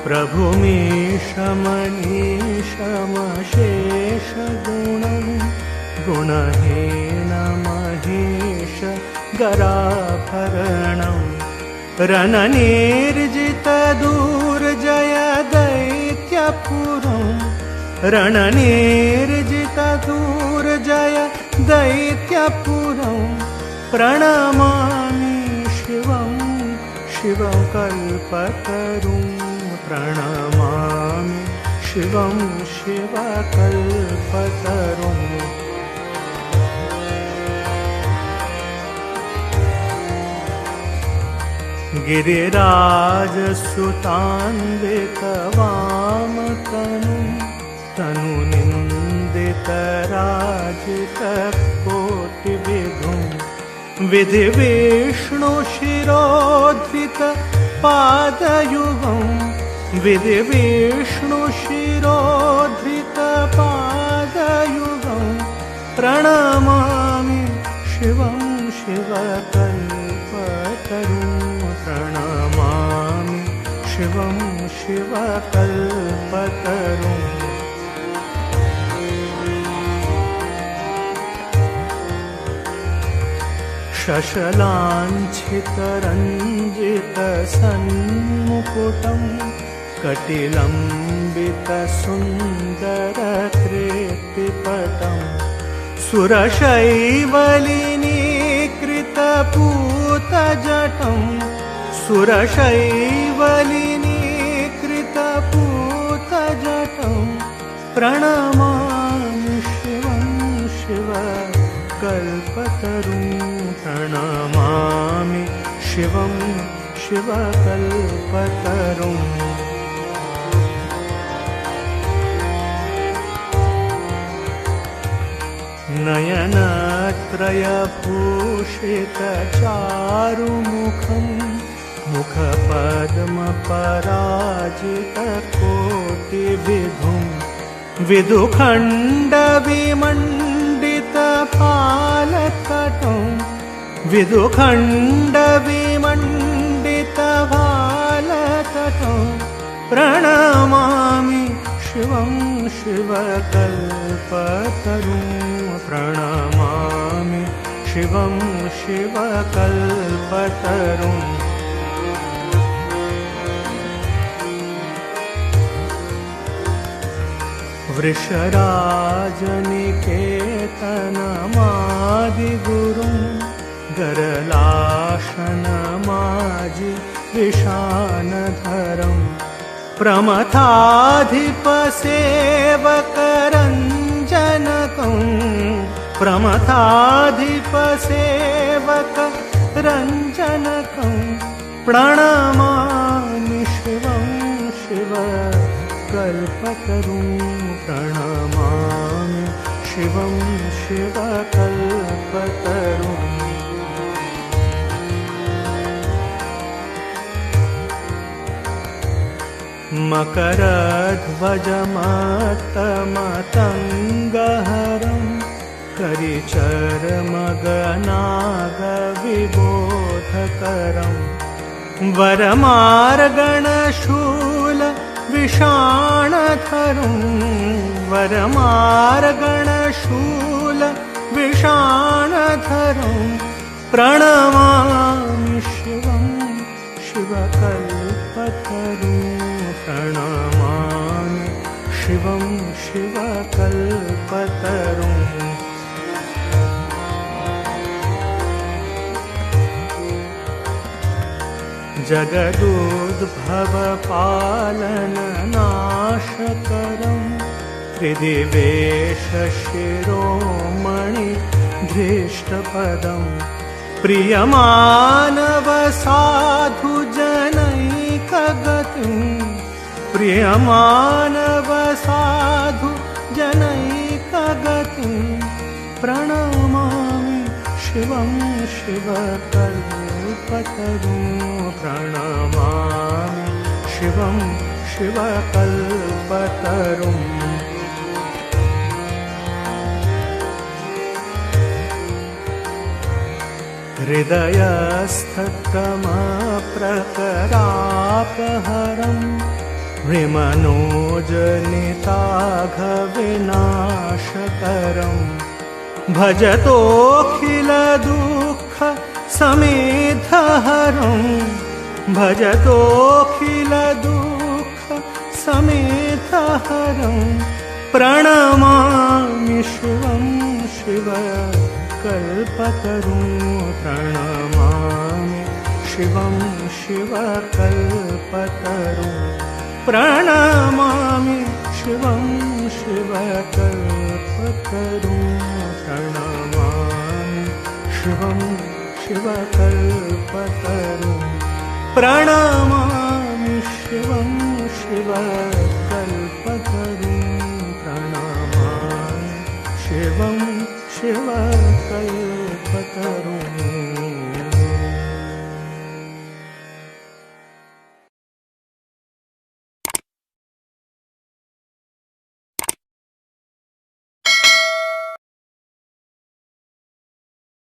प्रभुमीशमनीशमशेष गुणहीनमहेश गराभरणं रणनिर्जितदुर्जय दैत्यपुरं रणनिर्जितदुर्जय दैत्यपुरं प्रणमामि शिवं शिवं कल्पतरुं प्रणमामि शिवं शिवकल्पतरुं गिरिराजसुतान्वितवामतनुं तनुनिन्दितराजितकोटिविधुं विधिविष्णुशिरोद्धृतपादयुगं विधिविष्णुशिरोद्धृतपादयुगं प्रणमामि शिवं शिवकल्पतरुं प्रणमामि शिवं शिवकल्पतरुं शशलाञ्छितरञ्जितसन्मुकुटं कटिलम्बितसुन्दरकृतिपटं सुरशैवलिनीकृतपूतजटं सुरशैवलिनीकृतपूतजटं प्रणमामि शिवं शिवकल्पतरुं प्रणमामि शिवं शिवकल्पतरुं नयनत्रयभूषितचारुमुखं मुखपद्मपराजितकोटिविधुं विदुखण्डविमण्डितफालतटं विदुखण्डविमण्डितफालतटं प्रणमामि शिवं शिवकल्पतरुं प्रणमामि शिवं शिवकल्पतरुं वृषराजनिकेतनमादिगुरुं गरलाशनमाजि विशानधरं प्रमथाधिपसेवकरञ्जनकं प्रमथाधिपसेवकरञ्जनकं प्रणमामि शिवं शिवकल्पतरुं प्रणमामि शिवं शिवकल्पतरुं मकरध्वजमतमतङ्गहरं करिचर्मगनागविबोधकरं वरमार्गणशूलविषाणधरं वरमार्गणशूलविषाणधरं प्रणमामि शिवं शिवकल्पतरुं प्रणमामि शिवं शिवकल्पतरुं जगदुद्भवपालननाशकरं त्रिदिवेशशिरोमणिधृष्टपदं प्रियमानवसाधुजनैकगतिं प्रियमानवसाधुजनैकगतिं प्रणमामि शिवं शिवकल्पतरुं प्रणमामि शिवं शिवकल्पतरुं हृदयस्थतमप्रकरापहरं विमनोजनिताघविनाशकरम् भजतोऽखिलदुःखसमेतहरम् भजतोऽखिलदुःखसमेतहरम् प्रणमामि शिवं शिवकल्पतरुं प्रणमामि शिवं शिवकल्पतरुं प्रणमामि शिवं शिवकल्पतरुं प्रणमामि शिवं शिवकल्पतरुं प्रणमामि शिवं शिवकल्पतरुं प्रणमामि शिवं शिवकल्पतरुं